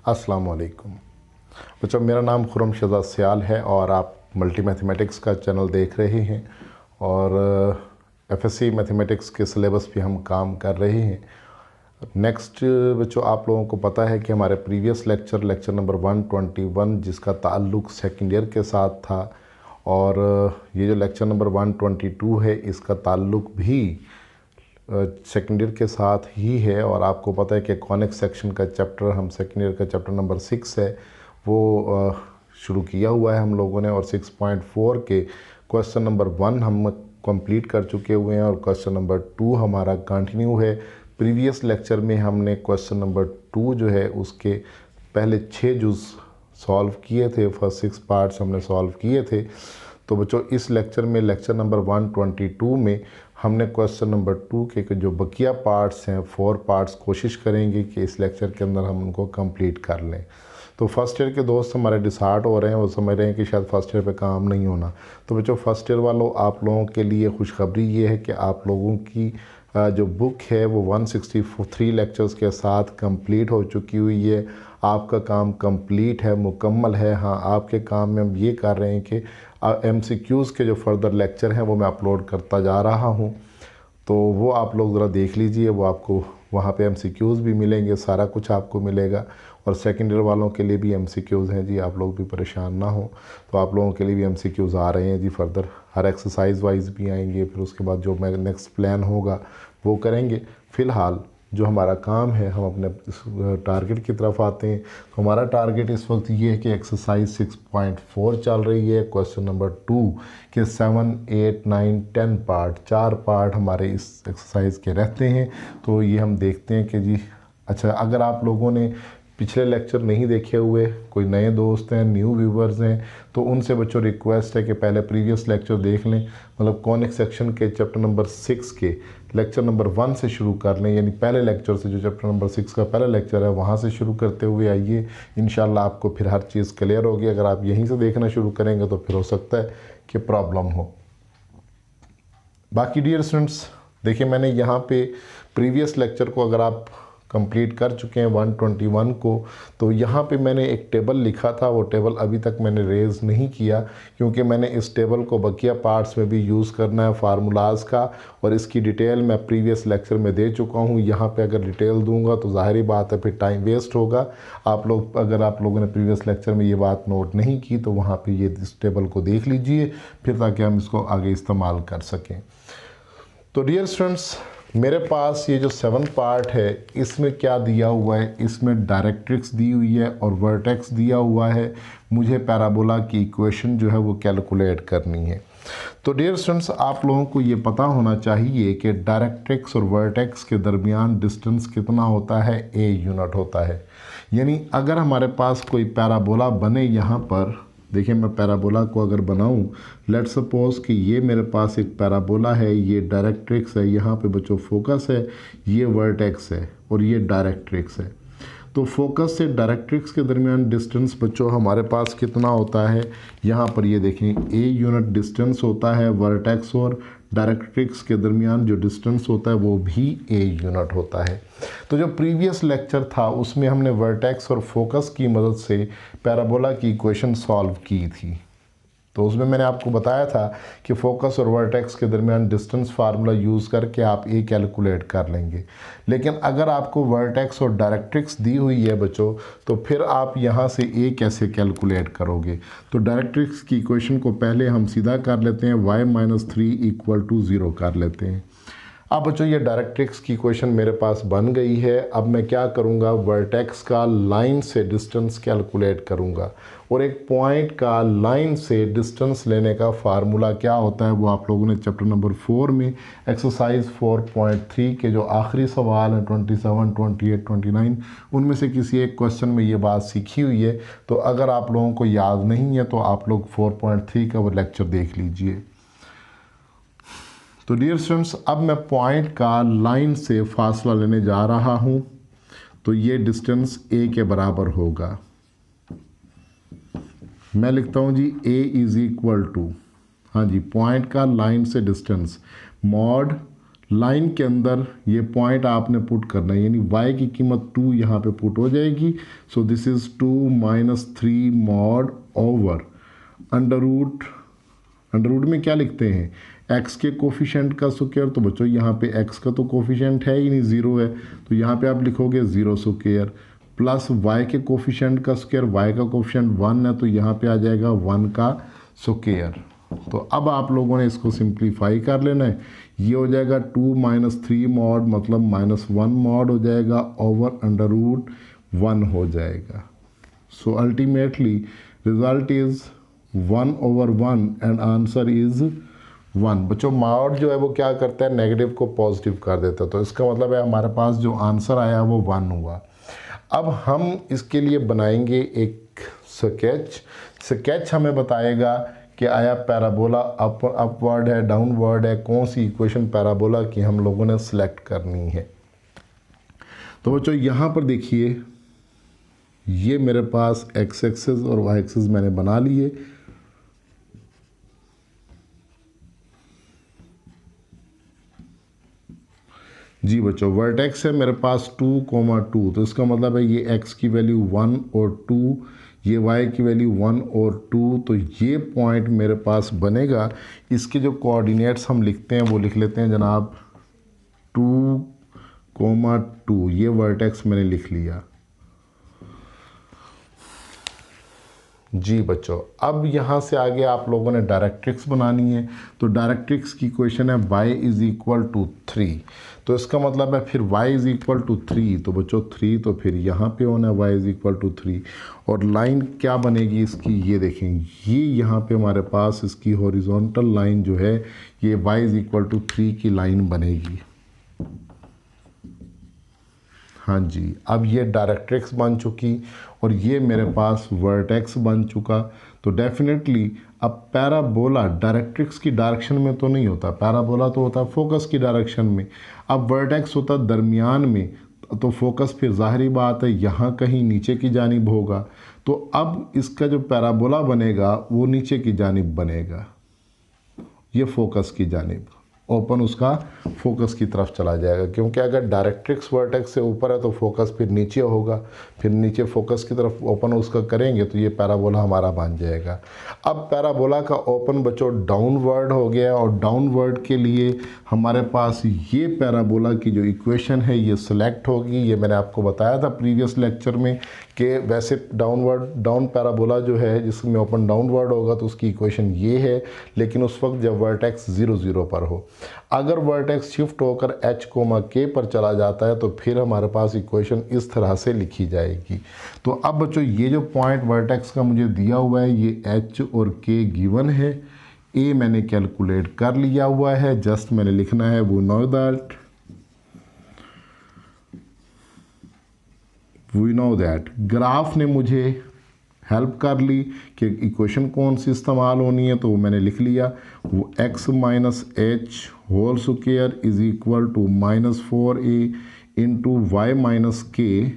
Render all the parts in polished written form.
अस्सलाम वालेकुम बच्चों, मेरा नाम खुरम शहजाद सियाल है और आप मल्टी मैथमेटिक्स का चैनल देख रहे हैं और एफएससी मैथमेटिक्स के सिलेबस पे हम काम कर रहे हैं। नेक्स्ट बच्चों, आप लोगों को पता है कि हमारे प्रीवियस लेक्चर नंबर 121 जिसका ताल्लुक़ सेकंड ईयर के साथ था और ये जो लेक्चर नंबर 122 है इसका ताल्लुक़ भी सेकेंड ईयर के साथ ही है। और आपको पता है कि कॉनिक्स सेक्शन का चैप्टर हम सेकेंड ईयर का चैप्टर नंबर 6 है वो शुरू किया हुआ है हम लोगों ने, और 6.4 के क्वेश्चन नंबर 1 हम कंप्लीट कर चुके हुए हैं और क्वेश्चन नंबर 2 हमारा कंटिन्यू है। प्रीवियस लेक्चर में हमने क्वेश्चन नंबर 2 जो है उसके पहले 6 जुज़ सॉल्व किए थे, फर्स्ट 6 पार्ट्स हमने सॉल्व किए थे। तो बच्चों इस लेक्चर में लेक्चर नंबर 122 में हमने क्वेश्चन नंबर 2 के जो बकिया पार्ट्स हैं 4 पार्ट्स कोशिश करेंगे कि इस लेक्चर के अंदर हम उनको कंप्लीट कर लें। तो फर्स्ट ईयर के दोस्त हमारे डिसहार्ट हो रहे हैं, वो समझ रहे हैं कि शायद फर्स्ट ईयर पे काम नहीं होना। तो बच्चों फर्स्ट ईयर वालों, आप लोगों के लिए खुशखबरी ये है कि आप लोगों की जो बुक है वो 163 लेक्चर्स के साथ कंप्लीट हो चुकी हुई है। आपका काम कंप्लीट है, मुकम्मल है। हाँ, आपके काम में हम ये कर रहे हैं कि MCQs के जो फर्दर लेक्चर हैं वो मैं अपलोड करता जा रहा हूँ, तो वो आप लोग ज़रा देख लीजिए। वो आपको वहाँ पे MCQs भी मिलेंगे, सारा कुछ आपको मिलेगा। और सेकेंड ईयर वालों के लिए भी MCQs हैं जी, आप लोग भी परेशान ना हो। तो आप लोगों के लिए भी MCQs आ रहे हैं जी, फर्दर हर एक्सरसाइज वाइज भी आएंगे। फिर उसके बाद जो मैं नेक्स्ट प्लान होगा वो करेंगे। फ़िलहाल जो हमारा काम है हम अपने इस टारगेट की तरफ आते हैं। तो हमारा टारगेट इस वक्त ये है कि एक्सरसाइज 6.4 चल रही है, क्वेश्चन नंबर 2 के 7, 8, 9, 10 पार्ट, 4 पार्ट हमारे इस एक्सरसाइज के रहते हैं। तो ये हम देखते हैं कि जी अच्छा, अगर आप लोगों ने पिछले लेक्चर नहीं देखे हुए, कोई नए दोस्त हैं, न्यू व्यूवर्स हैं, तो उनसे बच्चों रिक्वेस्ट है कि पहले प्रीवियस लेक्चर देख लें। मतलब कॉनिक्स सेक्शन के चैप्टर नंबर 6 के लेक्चर नंबर 1 से शुरू कर लें, यानी पहले लेक्चर से, जो चैप्टर नंबर 6 का पहला लेक्चर है वहाँ से शुरू करते हुए आइए। इंशाल्लाह आपको फिर हर चीज़ क्लियर होगी। अगर आप यहीं से देखना शुरू करेंगे तो फिर हो सकता है कि प्रॉब्लम हो। बाकी डियर स्टूडेंट्स, देखिए मैंने यहाँ पे प्रीवियस लेक्चर को अगर आप कंप्लीट कर चुके हैं 121 को, तो यहाँ पे मैंने एक टेबल लिखा था। वो टेबल अभी तक मैंने रेज़ नहीं किया क्योंकि मैंने इस टेबल को बकिया पार्ट्स में भी यूज़ करना है फार्मूलाज का, और इसकी डिटेल मैं प्रीवियस लेक्चर में दे चुका हूँ। यहाँ पे अगर डिटेल दूंगा तो ज़ाहिरी बात है फिर टाइम वेस्ट होगा। अगर आप लोगों ने प्रीवियस लेक्चर में ये बात नोट नहीं की तो वहाँ पर ये इस टेबल को देख लीजिए फिर, ताकि हम इसको आगे इस्तेमाल कर सकें। तो डियर स्टूडेंट्स, मेरे पास ये जो 7 पार्ट है इसमें क्या दिया हुआ है, इसमें डायरेक्ट्रिक्स दी हुई है और वर्टेक्स दिया हुआ है। मुझे पैराबोला की इक्वेशन जो है वो कैलकुलेट करनी है। तो डियर स्टूडेंट्स, आप लोगों को ये पता होना चाहिए कि डायरेक्ट्रिक्स और वर्टेक्स के दरमियान डिस्टेंस कितना होता है, a यूनिट होता है। यानी अगर हमारे पास कोई पैराबोला बने, यहाँ पर देखिए मैं पैराबोला को अगर बनाऊं, लेट्स सपोज कि ये मेरे पास एक पैराबोला है, ये डायरेक्ट्रिक्स है, यहाँ पे बच्चों फोकस है, ये वर्टेक्स है और ये डायरेक्ट्रिक्स है। तो फोकस से डायरेक्ट्रिक्स के दरमियान डिस्टेंस बच्चों हमारे पास कितना होता है, यहाँ पर ये देखें a यूनिट डिस्टेंस होता है। वर्टेक्स और डायरेक्ट्रिक्स के दरमियान जो डिस्टेंस होता है वो भी a यूनिट होता है। तो जो प्रीवियस लेक्चर था उसमें हमने वर्टेक्स और फोकस की मदद से पैराबोला की इक्वेशन सॉल्व की थी। तो उसमें मैंने आपको बताया था कि फोकस और वर्टेक्स के दरमियान डिस्टेंस फार्मूला यूज़ करके आप ए कैलकुलेट कर लेंगे। लेकिन अगर आपको वर्टेक्स और डायरेक्ट्रिक्स दी हुई है बच्चों, तो फिर आप यहाँ से ए कैसे कैलकुलेट करोगे। तो डायरेक्ट्रिक्स की इक्वेशन को पहले हम सीधा कर लेते हैं, y-3 = 0 कर लेते हैं। अब बच्चों ये डायरेक्ट्रिक्स की इक्वेशन मेरे पास बन गई है। अब मैं क्या करूँगा, वर्टेक्स का लाइन से डिस्टेंस कैलकुलेट करूँगा, और एक पॉइंट का लाइन से डिस्टेंस लेने का फार्मूला क्या होता है वो आप लोगों ने चैप्टर नंबर 4 में एक्सरसाइज 4.3 के जो आखिरी सवाल हैं 27, 28, 29 उनमें से किसी एक क्वेश्चन में ये बात सीखी हुई है। तो अगर आप लोगों को याद नहीं है तो आप लोग 4.3 का वो लेक्चर देख लीजिए। तो डियर स्टूडेंट्स, अब मैं पॉइंट का लाइन से फासला लेने जा रहा हूँ, तो ये डिस्टेंस a के बराबर होगा। मैं लिखता हूँ जी a = हाँ जी, पॉइंट का लाइन से डिस्टेंस मॉड लाइन के अंदर ये पॉइंट आपने पुट करना है, यानी y की कीमत 2 यहाँ पे पुट हो जाएगी। So this is 2 minus 3 mod over under root में क्या लिखते हैं, x के कोफिशेंट का स्क्वायर। तो बच्चों यहाँ पे x का तो कोफिशेंट है ही नहीं, ज़ीरो है, तो यहाँ पे आप लिखोगे 0 स्क्वायर प्लस y के कोफिशेंट का स्क्वायर, y का कोफिशेंट 1 है तो यहाँ पे आ जाएगा 1 का स्क्वायर। तो अब आप लोगों ने इसको सिंप्लीफाई कर लेना है, ये हो जाएगा 2 माइनस 3 मॉड मतलब माइनस 1 मॉड हो जाएगा ओवर अंडर रूट 1 हो जाएगा। So ultimately result is 1 over 1 and answer is 1। बच्चों मॉड जो है वो क्या करता है, नेगेटिव को पॉजिटिव कर देता है, तो इसका मतलब है हमारे पास जो आंसर आया वो 1 हुआ। अब हम इसके लिए बनाएंगे एक स्केच हमें बताएगा कि आया पैराबोला अपवर्ड है डाउनवर्ड है, कौन सी इक्वेशन पैराबोला की हम लोगों ने सिलेक्ट करनी है। तो बच्चों यहाँ पर देखिए, ये मेरे पास एक्स एक्सिस और वाई एक्सिस मैंने बना लिए। जी बच्चों वर्टेक्स है मेरे पास 2,2, तो इसका मतलब है ये x की वैल्यू 1 और 2, ये y की वैल्यू 1 और 2, तो ये पॉइंट मेरे पास बनेगा। इसके जो कोऑर्डिनेट्स हम लिखते हैं वो लिख लेते हैं जनाब 2,2, ये वर्टेक्स मैंने लिख लिया। जी बच्चों अब यहाँ से आगे आप लोगों ने डायरेक्ट्रिक्स बनानी है, तो डायरेक्ट्रिक्स की क्वेश्चन है y इज़ इक्वल टू 3, तो इसका मतलब है फिर y इज़ इक्वल टू 3, तो बच्चों 3 तो फिर यहाँ पे होना है y इज़ इक्वल टू 3, और लाइन क्या बनेगी इसकी, ये देखें ये यहाँ पे हमारे पास इसकी हॉरिजॉन्टल लाइन जो है ये y इज़ इक्वल टू 3 की लाइन बनेगी। हाँ जी, अब ये डायरेक्ट्रिक्स बन चुकी और ये मेरे पास वर्टेक्स बन चुका। तो डेफिनेटली अब पैराबोला डायरेक्ट्रिक्स की डायरेक्शन में तो नहीं होता, पैराबोला तो होता है फोकस की डायरेक्शन में। अब वर्टेक्स होता दरमियान में, तो फोकस फिर ज़ाहिरी बात है यहाँ कहीं नीचे की जानिब होगा, तो अब इसका जो पैराबोला बनेगा वो नीचे की जानिब बनेगा, ये फोकस की जानिब, ओपन उसका फोकस की तरफ चला जाएगा, क्योंकि अगर डायरेक्ट्रिक्स वर्टेक्स से ऊपर है तो फोकस फिर नीचे होगा, फिर नीचे फोकस की तरफ ओपन उसका करेंगे तो ये पैराबोला हमारा बन जाएगा। अब पैराबोला का ओपन बच्चों डाउनवर्ड हो गया, और डाउनवर्ड के लिए हमारे पास ये पैराबोला की जो इक्वेशन है ये सिलेक्ट होगी। ये मैंने आपको बताया था प्रीवियस लेक्चर में कि वैसे डाउन पैराबोला जो है जिसमें ओपन डाउनवर्ड होगा तो उसकी इक्वेशन ये है, लेकिन उस वक्त जब वर्टेक्स 0 0 पर हो। अगर वर्टेक्स शिफ्ट होकर h, k पर चला जाता है तो फिर हमारे पास इक्वेशन इस तरह से लिखी जाएगी। तो अब बच्चों ये जो पॉइंट वर्टेक्स का मुझे दिया हुआ है ये h और k गिवन है, a मैंने कैलकुलेट कर लिया हुआ है, जस्ट मैंने लिखना है वी नो दैट। ग्राफ ने मुझे हेल्प कर ली कि इक्वेशन कौन सी इस्तेमाल होनी है, तो वो मैंने लिख लिया, वो x minus h whole square is equal to -4a into y minus k.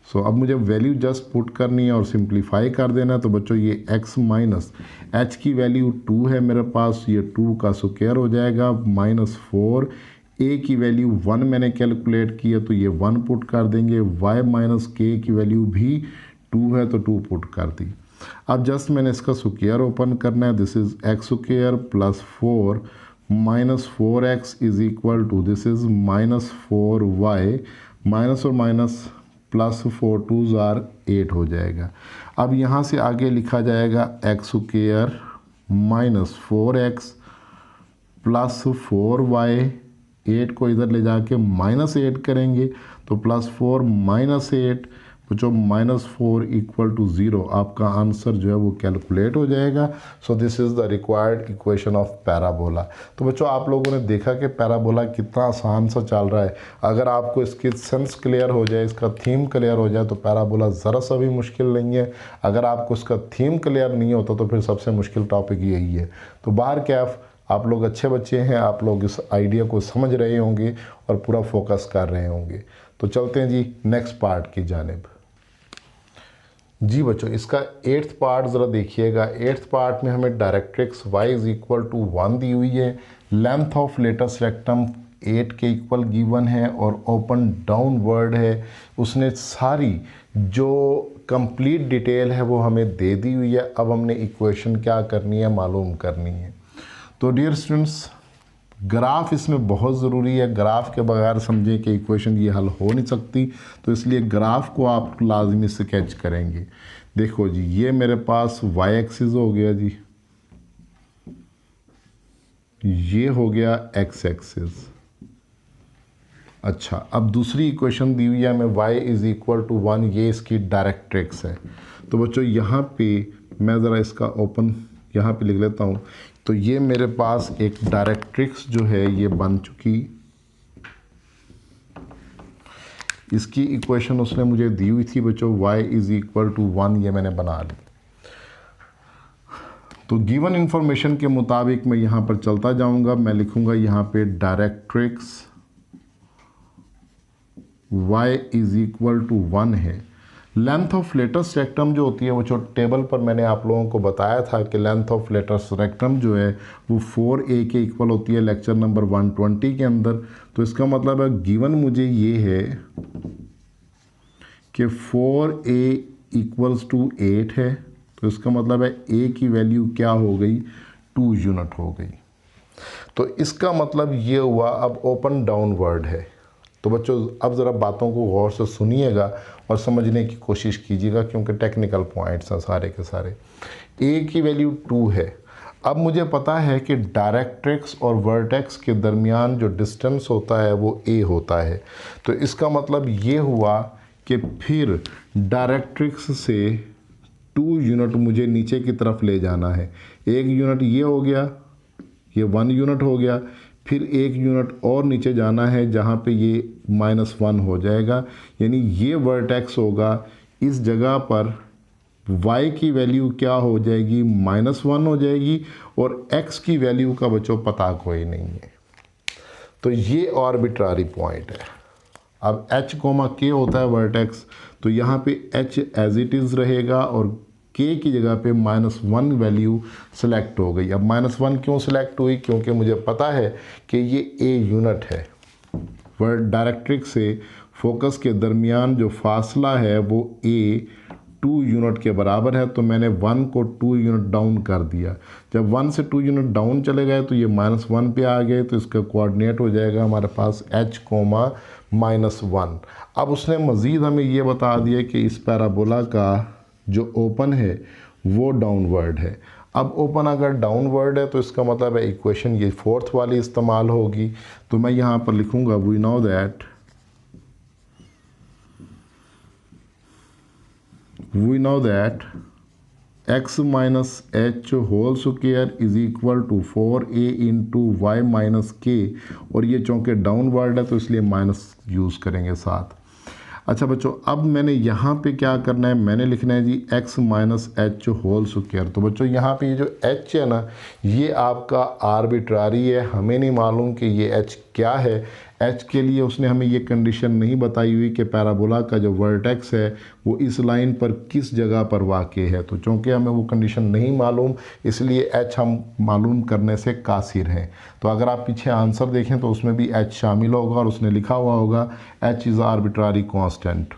So अब मुझे वैल्यू जस्ट पुट करनी है और सिंप्लीफाई कर देना है। तो बच्चों ये x माइनस एच की वैल्यू 2 है मेरे पास, ये 2 का स्क्वायर हो जाएगा -4, a की वैल्यू 1 मैंने कैलकुलेट की है तो ये 1 पुट कर देंगे, y माइनस के की वैल्यू भी 2 है तो 2 पुट कर दी। अब जस्ट मैंने इसका स्क्वायर ओपन करना है, this is x square plus 4 minus 4x is equal to this is -4y, minus और माइनस प्लस 4 2s आर 8 हो जाएगा। अब यहाँ से आगे लिखा जाएगा x square minus 4x plus 4y, 8 को इधर ले जाके -8 करेंगे तो +4 -8 बच्चों -4 इक्वल टू 0, आपका आंसर जो है वो कैलकुलेट हो जाएगा। So this is the required equation of parabola. तो बच्चों आप लोगों ने देखा कि पैराबोला कितना आसान सा चल रहा है। अगर आपको इसकी सेंस क्लियर हो जाए, इसका थीम क्लियर हो जाए तो पैराबोला ज़रा सा भी मुश्किल नहीं है। अगर आपको इसका थीम क्लियर नहीं होता तो फिर सबसे मुश्किल टॉपिक यही है। तो बाहर कैफ आप लोग अच्छे बच्चे हैं, आप लोग इस आइडिया को समझ रहे होंगे और पूरा फोकस कर रहे होंगे। तो चलते हैं जी नेक्स्ट पार्ट की जानिब। जी बच्चों, इसका 8th पार्ट ज़रा देखिएगा। 8th पार्ट में हमें directrix y is equal to 1 दी हुई है, लेंथ ऑफ लेटस रेक्टम 8 के इक्वल गिवन है और ओपन डाउनवर्ड है। उसने सारी जो कंप्लीट डिटेल है वो हमें दे दी हुई है। अब हमने इक्वेशन क्या करनी है, मालूम करनी है। तो डियर स्टूडेंट्स, ग्राफ इसमें बहुत ज़रूरी है। ग्राफ के बगैर समझें कि इक्वेशन ये हल हो नहीं सकती, तो इसलिए ग्राफ को आप लाजमी स्केच करेंगे। देखो जी, ये मेरे पास y एक्सिस हो गया जी, ये हो गया x एक्सिस। अच्छा, अब दूसरी इक्वेशन दी हुई है हमें y इज़ इक्वल टू 1, ये इसकी डायरेक्ट्रिक्स है। तो बच्चों यहाँ पे मैं ज़रा इसका ओपन यहाँ पे लिख लेता हूँ। तो ये मेरे पास एक डायरेक्ट्रिक्स जो है ये बन चुकी। इसकी इक्वेशन उसने मुझे दी हुई थी बच्चों, y इज़ इक्वल टू 1, ये मैंने बना ली। तो गिवन इंफॉर्मेशन के मुताबिक मैं यहाँ पर चलता जाऊँगा। मैं लिखूँगा यहाँ पे directrix y is equal to 1 है। लेंथ ऑफ लेटस रेक्टम जो होती है वो जो टेबल पर मैंने आप लोगों को बताया था कि लेंथ ऑफ लेटस रेक्टम जो है वो 4a के इक्वल होती है लेक्चर नंबर 120 के अंदर। तो इसका मतलब है गिवन मुझे ये है कि 4a इक्वल्स टू 8 है। तो इसका मतलब है a की वैल्यू क्या हो गई, 2 यूनिट हो गई। तो इसका मतलब ये हुआ। अब ओपन डाउनवर्ड है। तो बच्चों अब ज़रा बातों को गौर से सुनिएगा और समझने की कोशिश कीजिएगा, क्योंकि टेक्निकल पॉइंट्स हैं सारे के सारे। a की वैल्यू 2 है। अब मुझे पता है कि डायरेक्ट्रिक्स और वर्टेक्स के दरमियान जो डिस्टेंस होता है वो a होता है। तो इसका मतलब ये हुआ कि फिर डायरेक्ट्रिक्स से 2 यूनिट मुझे नीचे की तरफ ले जाना है। 1 यूनिट ये हो गया, ये 1 यूनिट हो गया। फिर 1 यूनिट और नीचे जाना है जहाँ पे ये -1 हो जाएगा, यानी ये वर्टेक्स होगा। इस जगह पर y की वैल्यू क्या हो जाएगी, -1 हो जाएगी और x की वैल्यू का बच्चों पता कोई नहीं है। तो ये आर्बिट्ररी पॉइंट है। अब h, k होता है वर्टेक्स, तो यहाँ पे h एज इट इज़ रहेगा और k की जगह पे -1 वैल्यू सेलेक्ट हो गई। अब -1 क्यों सेलेक्ट हुई, क्योंकि मुझे पता है कि ये a यूनिट है। वर्ड डायरेक्ट्रिक्स से फोकस के दरमियान जो फासला है वो a 2 यूनिट के बराबर है। तो मैंने 1 को 2 यूनिट डाउन कर दिया। जब 1 से 2 यूनिट डाउन चले गए तो ये -1 पे आ गए। तो इसका कोऑर्डिनेट हो जाएगा हमारे पास h, -1। अब उसने मज़ीद हमें ये बता दिया कि इस पैराबोला का जो ओपन है वो डाउनवर्ड है। अब ओपन अगर डाउनवर्ड है तो इसका मतलब है इक्वेशन ये 4th वाली इस्तेमाल होगी। तो मैं यहाँ पर लिखूँगा we know that x minus h whole square is equal to 4a into y minus k, और ये चूँकि डाउनवर्ड है तो इसलिए माइनस यूज़ करेंगे साथ। अच्छा बच्चों, अब मैंने यहाँ पे क्या करना है, मैंने लिखना है जी x minus h whole square. तो बच्चों यहाँ पे ये जो h है ना, ये आपका आर्बिट्रारी है। हमें नहीं मालूम कि ये h क्या है। h के लिए उसने हमें ये कंडीशन नहीं बताई हुई कि पैराबोला का जो वर्टेक्स है वो इस लाइन पर किस जगह पर वाक़ है। तो चूँकि हमें वो कंडीशन नहीं मालूम, इसलिए h हम मालूम करने से कासिर हैं। तो अगर आप पीछे आंसर देखें तो उसमें भी h शामिल होगा और उसने लिखा हुआ होगा h इज़ आर्बिट्रारी कांस्टेंट।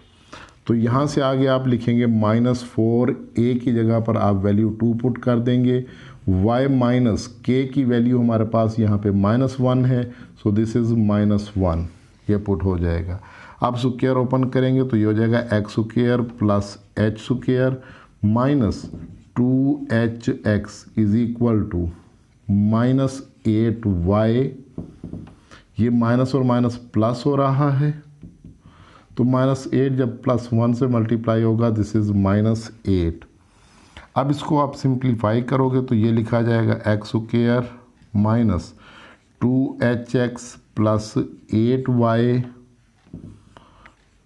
तो यहाँ से आगे आप लिखेंगे -4a की जगह पर आप वैल्यू 2 पुट कर देंगे। y माइनस के की वैल्यू हमारे पास यहाँ पे -1 है, सो दिस इज़ -1, ये पुट हो जाएगा। आप स्क्वायर ओपन करेंगे तो ये हो जाएगा x square plus h square minus 2hx is equal to -8y। ये माइनस और माइनस प्लस हो रहा है, तो -8 जब +1 से मल्टीप्लाई होगा दिस इज़ -8। अब इसको आप सिंप्लीफाई करोगे तो ये लिखा जाएगा x square minus 2hx plus 8y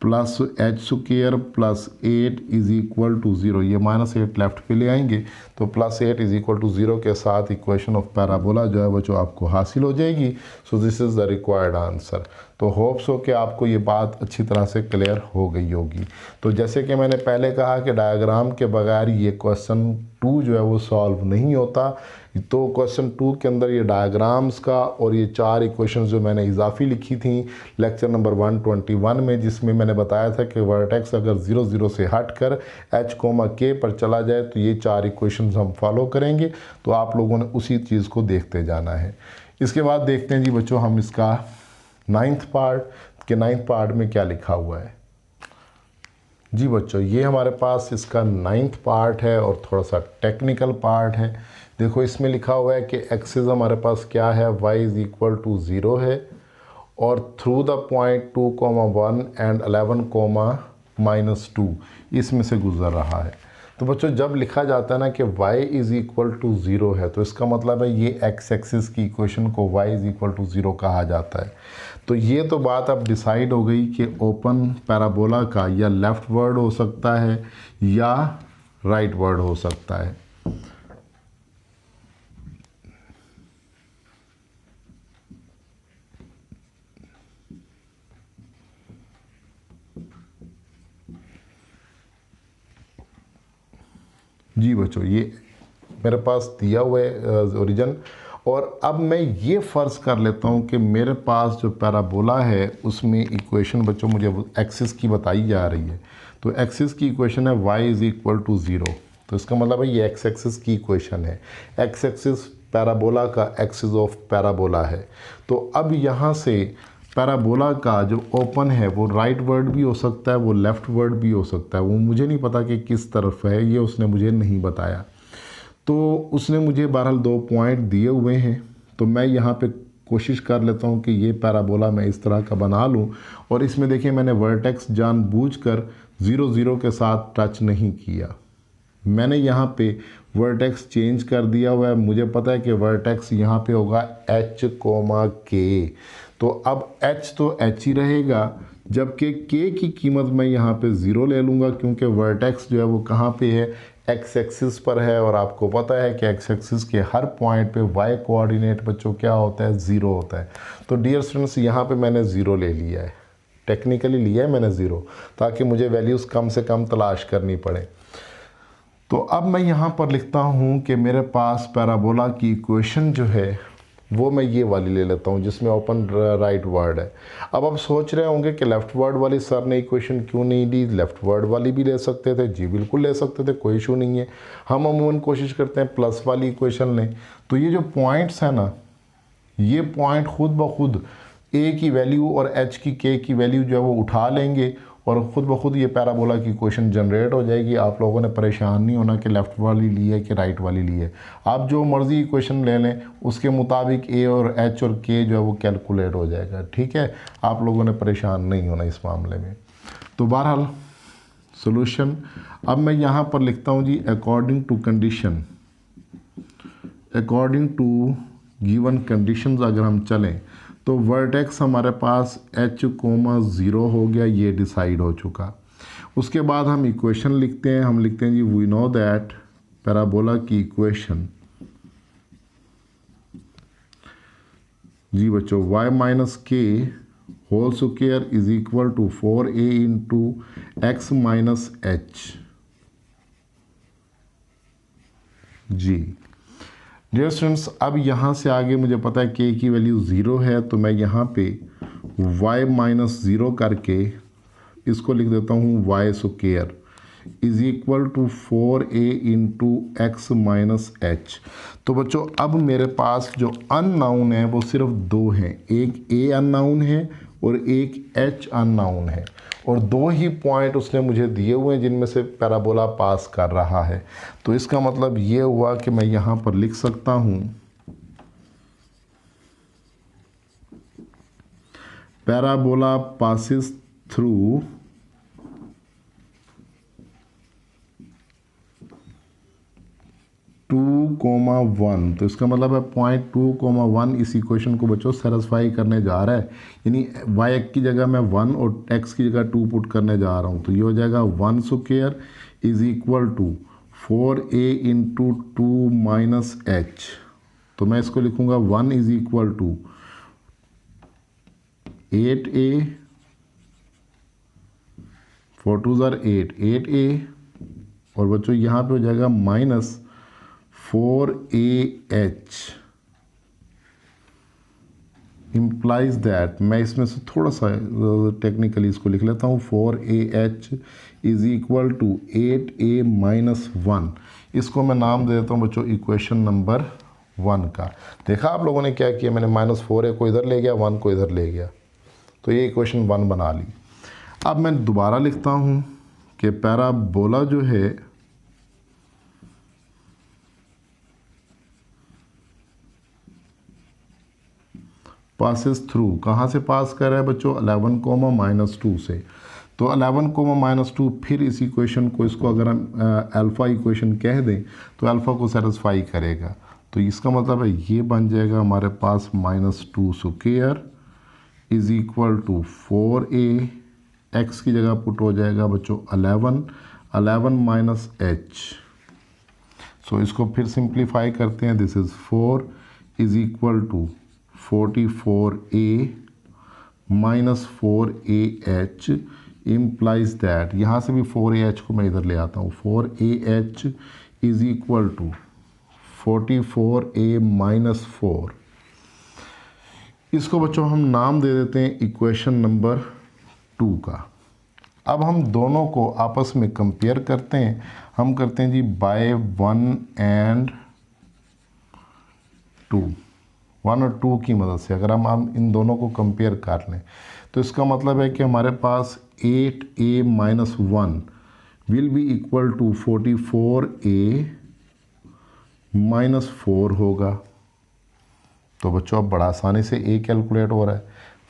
plus h square plus 8 is equal to 0। ये -8 लेफ्ट पे ले आएंगे तो +8 इज़ इक्वल टू 0 के साथ इक्वेशन ऑफ पैराबोला जो है वो जो आपको हासिल हो जाएगी। So this is the required answer. तो होप्स हो कि आपको ये बात अच्छी तरह से क्लियर हो गई होगी। तो जैसे कि मैंने पहले कहा कि डायग्राम के बगैर ये क्वेश्चन 2 जो है वो सॉल्व नहीं होता। तो क्वेश्चन 2 के अंदर ये डायग्राम्स का और ये 4 इक्वेशंस जो मैंने इजाफी लिखी थी लेक्चर नंबर 121 में, जिसमें मैंने बताया था कि वर्टेक्स अगर 0 0 से हट कर h, k पर चला जाए तो ये 4 इक्वेशंस हम फॉलो करेंगे। तो आप लोगों ने उसी चीज़ को देखते जाना है। इसके बाद देखते हैं जी बच्चों हम इसका 9th पार्ट के 9th पार्ट में क्या लिखा हुआ है। जी बच्चों ये हमारे पास इसका 9th पार्ट है और थोड़ा सा टेक्निकल पार्ट है। देखो इसमें लिखा हुआ है कि एक्सिस हमारे पास क्या है, y = 0 है और थ्रू द पॉइंट 2, 1 एंड 11, -2 इसमें से गुजर रहा है। तो बच्चों जब लिखा जाता है ना कि y = 0 है तो इसका मतलब है ये x एक्सिस की इक्वेशन को y = 0 कहा जाता है। तो ये तो बात अब डिसाइड हो गई कि ओपन पैराबोला का या लेफ़्ट वर्ड हो सकता है या राइट वर्ड हो सकता है। जी बच्चों ये मेरे पास दिया हुआ है ओरिजिन, और अब मैं ये फ़र्ज़ कर लेता हूँ कि मेरे पास जो पैराबोला है उसमें इक्वेशन बच्चों मुझे एक्सिस की बताई जा रही है। तो एक्सिस की इक्वेशन है y = 0। तो इसका मतलब है ये एक्स एक्सिस की इक्वेशन है। एक्स एक्सिस पैराबोला का एक्सिस ऑफ पैराबोला है। तो अब यहाँ से पैराबोला का जो ओपन है वो राइट वर्ड भी हो सकता है, वो लेफ़्ट वर्ड भी हो सकता है। वो मुझे नहीं पता कि किस तरफ है, ये उसने मुझे नहीं बताया। तो उसने मुझे बहरहाल 2 पॉइंट दिए हुए हैं। तो मैं यहाँ पे कोशिश कर लेता हूँ कि ये पैराबोला मैं इस तरह का बना लूँ। और इसमें देखिए मैंने वर्टेक्स जानबूझकर 0 0 के साथ टच नहीं किया। मैंने यहाँ पे वर्टेक्स चेंज कर दिया हुआ है। मुझे पता है कि वर्टेक्स यहाँ पे होगा h, k। तो अब h तो h ही रहेगा, जबकि k की कीमत मैं यहाँ पे 0 ले लूँगा क्योंकि वर्टेक्स जो है वो कहाँ पे है, एक्स एक्सिस पर है। और आपको पता है कि एक्स एक्सिस के हर पॉइंट पे y कोऑर्डिनेट बच्चों क्या होता है, 0 होता है। तो डियर स्टूडेंट्स यहाँ पे मैंने 0 ले लिया है, टेक्निकली लिया है मैंने 0, ताकि मुझे वैल्यूज़ कम से कम तलाश करनी पड़े। तो अब मैं यहाँ पर लिखता हूँ कि मेरे पास पैराबोला की इक्वेशन जो है वो मैं ये वाली ले लेता हूँ जिसमें ओपन राइट वर्ड है। अब आप सोच रहे होंगे कि लेफ़्ट वर्ड वाली सर ने इक्वेशन क्यों नहीं दी, लेफ़्ट वर्ड वाली भी ले सकते थे। जी बिल्कुल ले सकते थे, कोई इशू नहीं है। हम अमूमन कोशिश करते हैं प्लस वाली इक्वेशन लें। तो ये जो पॉइंट्स हैं ना, ये पॉइंट खुद ब खुद a की वैल्यू और h की k की वैल्यू जो है वो उठा लेंगे और ख़ुद ब खुद ये पैराबोला की इक्वेशन जनरेट हो जाएगी। आप लोगों ने परेशान नहीं होना कि लेफ़्ट वाली ली है कि राइट वाली ली है। आप जो मर्ज़ी इक्वेशन ले लें उसके मुताबिक a और h और k जो है वो कैलकुलेट हो जाएगा। ठीक है, आप लोगों ने परेशान नहीं होना इस मामले में। तो बहरहाल सोल्यूशन अब मैं यहाँ पर लिखता हूँ जी, according to condition, according to given conditions अगर हम चलें तो वर्टेक्स हमारे पास h, 0 हो गया, ये डिसाइड हो चुका। उसके बाद हम इक्वेशन लिखते हैं। हम लिखते हैं जी, वी नो दैट पैराबोला की इक्वेशन जी बच्चों y - k whole square is equal to 4a into x - h। जी डियर स्टूडेंट्स, अब यहाँ से आगे मुझे पता है k की वैल्यू 0 है, तो मैं यहाँ पे y - 0 करके इसको लिख देता हूँ y square is equal to 4a into x minus h. तो बच्चों अब मेरे पास जो अननाउन है वो सिर्फ 2 हैं, एक a अननाउन है और एक h अननाउन है, और 2 ही पॉइंट उसने मुझे दिए हुए हैं जिनमें से पैराबोला पास कर रहा है। तो इसका मतलब ये हुआ कि मैं यहाँ पर लिख सकता हूँ पैराबोला पासिस थ्रू 2,1। तो इसका मतलब है पॉइंट 2,1 इस इक्वेशन को बच्चों सेटिस्फाई करने जा रहा है। यानी y की जगह मैं 1 और x की जगह 2 पुट करने जा रहा हूँ। तो ये हो जाएगा 1 square is equal to 4a into 2 minus h. तो मैं इसको लिखूँगा 1 is equal to 8a, 4 2 tsar 8, 8a, और बच्चों यहाँ पे हो जाएगा -4ah इम्प्लाइज दैट, मैं इसमें से थोड़ा सा टेक्निकली इसको लिख लेता हूँ, 4ah is equal to 8a minus 1। इसको मैं नाम दे देता हूँ बच्चों इक्वेशन नंबर 1 का। देखा आप लोगों ने क्या किया, मैंने -4a को इधर ले गया, 1 को इधर ले गया, तो ये इक्वेशन 1 बना ली। अब मैं दोबारा लिखता हूँ कि पैराबोला जो है पासिस थ्रू, कहाँ से पास कर रहा है बच्चों, 11 कोमा -2 से। तो 11 कोमा -2, फिर इस इक्वेशन को, इसको अगर हम अल्फ़ा इक्वेशन कह दें तो अल्फ़ा को सेटिस्फाई करेगा। तो इसका मतलब है ये बन जाएगा हमारे पास -2 square is equal to 4a, x की जगह पुट हो जाएगा बच्चों 11 माइनस h। सो इसको फिर सिंप्लीफाई करते हैं, this is 4 is equal to 44a minus 4ah implies that, यहाँ से भी 4ah को मैं इधर ले आता हूँ, 4ah is equal to 44a minus 4। इसको बच्चों हम नाम दे देते हैं इक्वेशन नंबर 2 का। अब हम दोनों को आपस में कंपेयर करते हैं, हम करते हैं जी बाय 1 एंड 2, 1 और 2 की मदद से अगर हम इन दोनों को कंपेयर कर लें तो इसका मतलब है कि हमारे पास 8a minus 1 will be equal to 44a minus 4 होगा। तो बच्चों अब बड़ा आसानी से a कैलकुलेट हो रहा है,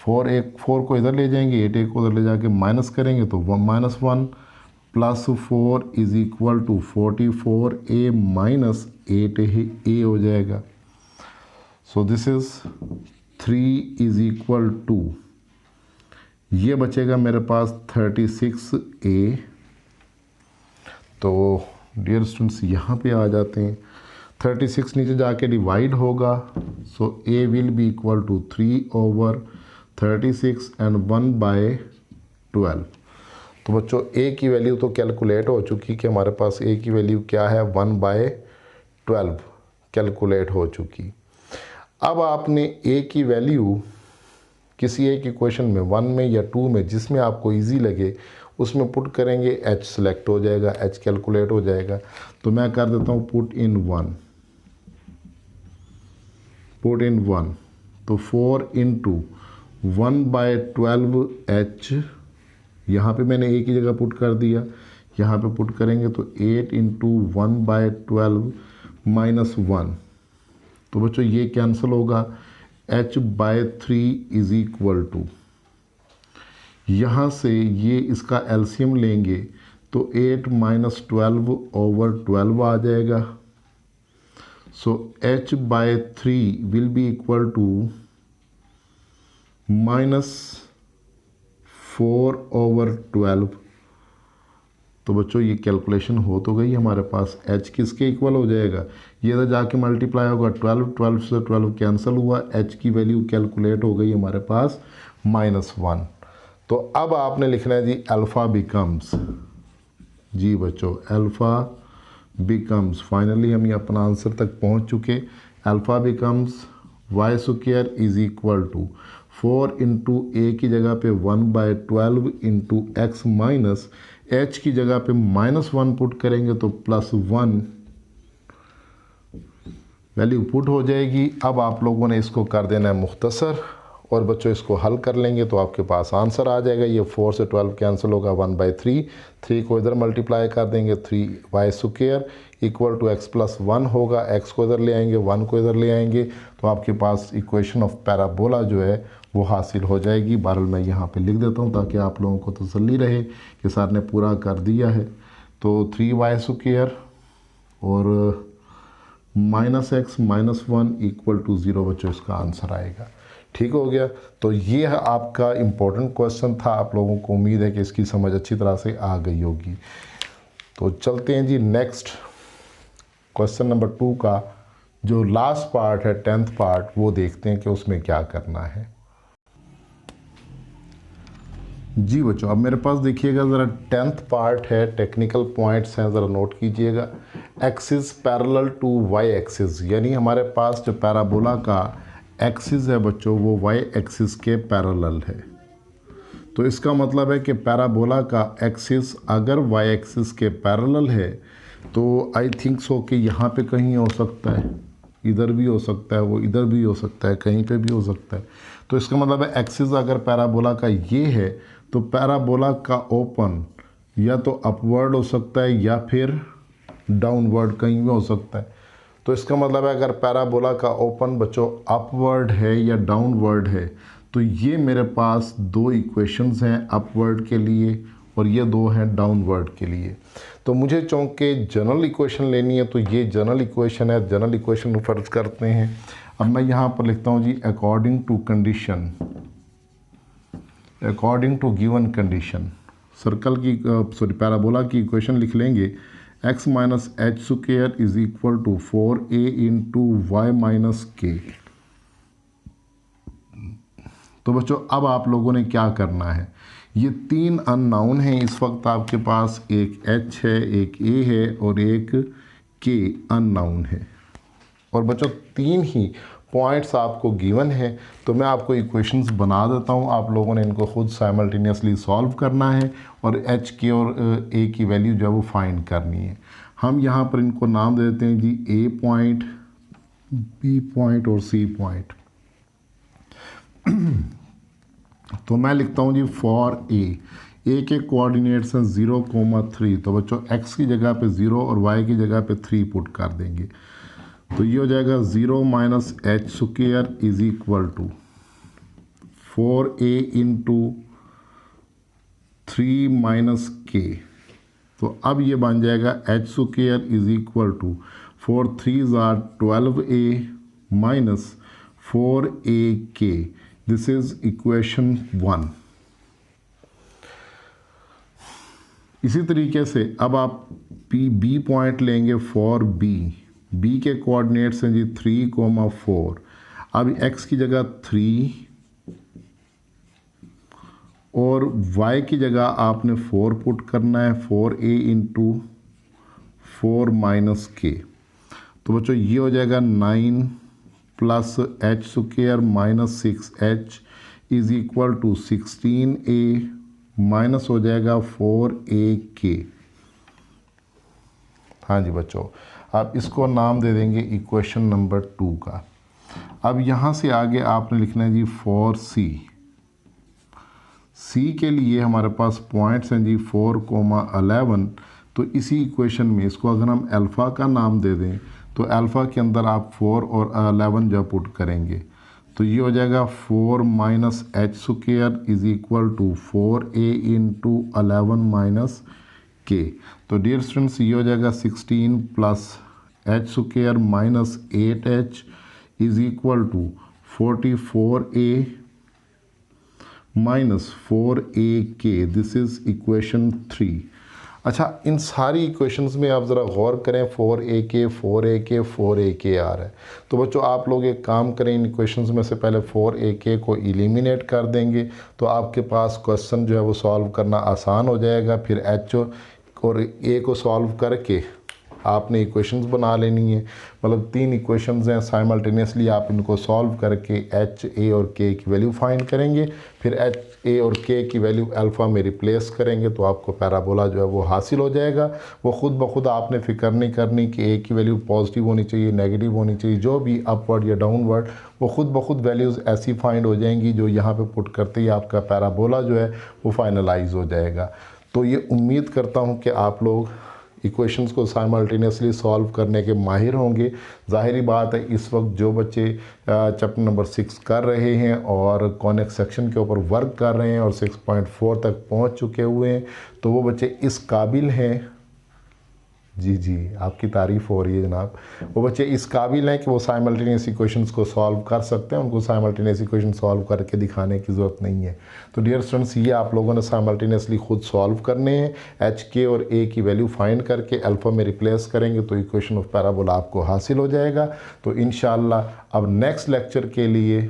4 को इधर ले जाएंगे, 8a को उधर ले जाके माइनस करेंगे तो -1 plus 4 is equal to 44a minus 8a हो जाएगा। So this is 3 is equal to, ये बचेगा मेरे पास 36a। तो डियर स्टूडेंट्स यहाँ पे आ जाते हैं, 36 नीचे जाके डिवाइड होगा, so a will be equal to 3/36 and 1/12। तो बच्चों a की वैल्यू तो कैलकुलेट हो चुकी कि हमारे पास a की वैल्यू क्या है, 1/12 कैलकुलेट हो चुकी। अब आपने a की वैल्यू किसी एक इक्वेशन में 1 में या 2 में जिसमें आपको इजी लगे उसमें पुट करेंगे, h सेलेक्ट हो जाएगा, h कैलकुलेट हो जाएगा। तो मैं कर देता हूँ पुट इन 1, तो 4 इंटू 1/12h, यहाँ पे मैंने a की जगह पुट कर दिया, यहाँ पे पुट करेंगे तो 8 इंटू 1/12 माइनस 1। तो बच्चों ये कैंसिल होगा, h/3 इज इक्वल टू, यहाँ से ये इसका एलसीएम लेंगे तो 8 माइनस 12/12 आ जाएगा। So h/3 will be equal to -4/12। तो बच्चों ये कैलकुलेशन हो तो गई हमारे पास, h किसके इक्वल हो जाएगा, ये इधर जाके मल्टीप्लाई होगा, 12 से 12 कैंसिल हुआ, h की वैल्यू कैलकुलेट हो गई हमारे पास -1। तो अब आपने लिखना है जी अल्फ़ा बिकम्स, जी बच्चों अल्फ़ा बिकम्स, फाइनली हम ये अपना आंसर तक पहुंच चुके। Alpha becomes y² is equal to 4 into a की जगह पे 1/12 इंटू x माइनस h की जगह पे -1 पुट करेंगे तो +1 वैल्यू पुट हो जाएगी। अब आप लोगों ने इसको कर देना है मुख्तसर, और बच्चों इसको हल कर लेंगे तो आपके पास आंसर आ जाएगा। ये 4 से 12 कैंसिल होगा, 1/3, 3 को इधर मल्टीप्लाई कर देंगे, 3y² इक्वल टू x + 1 होगा, x को इधर ले आएंगे, 1 को इधर ले आएंगे, तो आपके पास इक्वेशन ऑफ पैराबोला जो है वो हासिल हो जाएगी। बहरहाल मैं यहाँ पे लिख देता हूँ ताकि आप लोगों को तसल्ली रहे कि सर ने पूरा कर दिया है। तो 3y² और -x - 1 इक्वल टू 0 बच्चों इसका आंसर आएगा। ठीक हो गया। तो ये आपका इम्पोर्टेंट क्वेश्चन था, आप लोगों को उम्मीद है कि इसकी समझ अच्छी तरह से आ गई होगी। तो चलते हैं जी नेक्स्ट क्वेश्चन नंबर 2 का जो लास्ट पार्ट है, 10th पार्ट, वो देखते हैं कि उसमें क्या करना है। जी बच्चों, अब मेरे पास देखिएगा ज़रा 10th पार्ट है, टेक्निकल पॉइंट्स हैं, ज़रा नोट कीजिएगा। Axis parallel to y axis, यानी हमारे पास जो पैराबोला का एक्सिस है बच्चों वो वाई एक्सिस के पैरेलल है। तो इसका मतलब है कि पैराबोला का एक्सिस अगर वाई एक्सिस के पैरेलल है तो आई थिंक सो कि यहाँ पे कहीं हो सकता है, इधर भी हो सकता है, वो इधर भी हो सकता है, कहीं पे भी हो सकता है। तो इसका मतलब है एक्सिस अगर पैराबोला का ये है तो पैराबोला का ओपन या तो अपवर्ड हो सकता है या फिर डाउनवर्ड कहीं भी हो सकता है। तो इसका मतलब है अगर पैराबोला का ओपन बच्चों अपवर्ड है या डाउनवर्ड है तो ये मेरे पास दो इक्वेशंस हैं अपवर्ड के लिए और ये दो हैं डाउनवर्ड के लिए। तो मुझे चूँकि जनरल इक्वेशन लेनी है तो ये जनरल इक्वेशन है, जनरल इक्वेशन फर्ज करते हैं। अब मैं यहाँ पर लिखता हूँ जी according to condition, according to given condition, circle की सॉरी पैराबोला की इक्वेशन लिख लेंगे x minus h square is equal to 4a into y minus k. तो बच्चों अब आप लोगों ने क्या करना है, ये तीन अननाउन हैं इस वक्त आपके पास, एक h है, एक a है और एक k अननाउन है। और बच्चों तीन ही पॉइंट्स आपको गिवन है तो मैं आपको इक्वेशंस बना देता हूँ, आप लोगों ने इनको खुद साइमल्टेनियसली सॉल्व करना है और h के और a की वैल्यू जो है वो फाइंड करनी है। हम यहाँ पर इनको नाम दे देते हैं जी a पॉइंट, b पॉइंट और c पॉइंट। तो मैं लिखता हूँ जी फॉर a के कोऑर्डिनेट्स हैं 0,3। तो बच्चों x की जगह पे 0 और y की जगह पे 3 पुट कर देंगे तो ये हो जाएगा 0 minus h square is equal to 4a into 3 minus k. तो अब ये बन जाएगा h square is equal to 4 3 are 12a minus 4ak। This is equation 1। इसी तरीके से अब आप बी पॉइंट लेंगे फॉर बी के कोऑर्डिनेट्स हैं जी 3,4। अब x की जगह 3 और y की जगह आपने 4 पुट करना है, 4a इंटू 4 माइनस के। तो बच्चों ये हो जाएगा 9 plus h square minus 6h is equal to 16a minus हो जाएगा 4ak। हाँ जी बच्चों, आप इसको नाम दे देंगे इक्वेशन नंबर 2 का। अब यहाँ से आगे आपने लिखना है जी फॉर सी के लिए हमारे पास पॉइंट्स हैं जी 4,11। तो इसी इक्वेशन में इसको अगर हम अल्फ़ा का नाम दे दें तो अल्फ़ा के अंदर आप 4 और 11 जब पुट करेंगे तो ये हो जाएगा 4 minus h square is equal to 4a into 11 minus k. तो डियर स्टूडेंट्स ये हो जाएगा 16 plus h square minus 8h is equal to 44a minus 4ak। This is equation 3। अच्छा, इन सारी इक्वेशंस में आप ज़रा गौर करें 4ak 4ak 4ak आ रहा है। तो बच्चों आप लोग एक काम करें, इन इक्वेशंस में से पहले 4ak को एलिमिनेट कर देंगे तो आपके पास क्वेश्चन जो है वो सॉल्व करना आसान हो जाएगा। फिर h और a को सॉल्व करके आपने इक्वेशंस बना लेनी है, मतलब 3 इक्वेशंस हैं, साइमल्टेनियसली आप इनको सॉल्व करके h, a और k की वैल्यू फाइंड करेंगे। फिर h, a और k की वैल्यू अल्फ़ा में रिप्लेस करेंगे तो आपको पैराबोला जो है वो हासिल हो जाएगा। वो खुद ब खुद आपने फ़िक्र नहीं करनी कि a की वैल्यू पॉजिटिव होनी चाहिए, नेगेटिव होनी चाहिए, जो भी अपवर्ड या डाउनवर्ड वो खुद ब खुद वैल्यूज़ ऐसी फाइंड हो जाएंगी जो यहाँ पर पुट करते ही आपका पैराबोला जो है वो फाइनलाइज हो जाएगा। तो ये उम्मीद करता हूँ कि आप लोग इक्वेशंस को साइमल्टेनियसली सॉल्व करने के माहिर होंगे। ज़ाहिरी बात है इस वक्त जो बच्चे चैप्टर नंबर 6 कर रहे हैं और कॉनिक सेक्शन के ऊपर वर्क कर रहे हैं और 6.4 तक पहुंच चुके हुए हैं तो वो बच्चे इस काबिल हैं, जी आपकी तारीफ़ हो रही है जनाब, वो बच्चे इस काबिल हैं कि वो साइमल्टेनियस इक्वेशंस को सॉल्व कर सकते हैं। उनको साइमल्टेनियस इक्वेशन सॉल्व करके दिखाने की ज़रूरत नहीं है। तो डियर स्टूडेंट्स ये आप लोगों ने साइमल्टेनियसली खुद सॉल्व करने हैं। एच, के और ए की वैल्यू फाइंड करके अल्फ़ा में रिप्लेस करेंगे तो इक्वेशन ऑफ पैराबोला आपको हासिल हो जाएगा। तो इंशाअल्लाह अब नेक्स्ट लेक्चर के लिए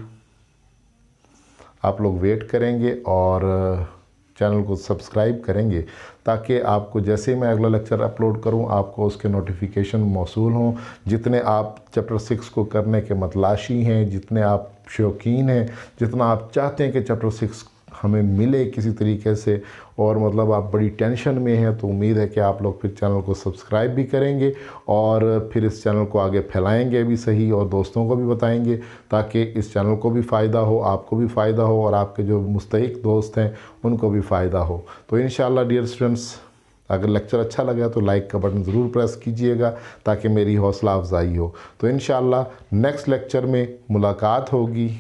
आप लोग वेट करेंगे और चैनल को सब्सक्राइब करेंगे ताकि आपको जैसे ही मैं अगला लेक्चर अपलोड करूं आपको उसके नोटिफिकेशन मौसूल हों। जितने आप चैप्टर 6 को करने के मतलाशी हैं, जितने आप शौकीन हैं, जितना आप चाहते हैं कि चैप्टर 6 हमें मिले किसी तरीके से, और मतलब आप बड़ी टेंशन में हैं, तो उम्मीद है कि आप लोग फिर चैनल को सब्सक्राइब भी करेंगे और फिर इस चैनल को आगे फैलाएंगे भी सही, और दोस्तों को भी बताएंगे ताकि इस चैनल को भी फ़ायदा हो, आपको भी फ़ायदा हो, और आपके जो मुस्तहिक दोस्त हैं उनको भी फ़ायदा हो। तो इंशाअल्लाह डियर स्टूडेंट्स, अगर लेक्चर अच्छा लगा तो लाइक का बटन ज़रूर प्रेस कीजिएगा ताकि मेरी हौसला अफजाई हो। तो इंशाअल्लाह नेक्स्ट लेक्चर में मुलाकात होगी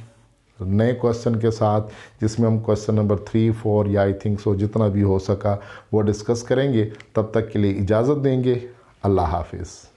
नए क्वेश्चन के साथ, जिसमें हम क्वेश्चन नंबर 3, 4 या आई थिंक सो जितना भी हो सका वो डिस्कस करेंगे। तब तक के लिए इजाज़त देंगे। अल्लाह हाफिज़।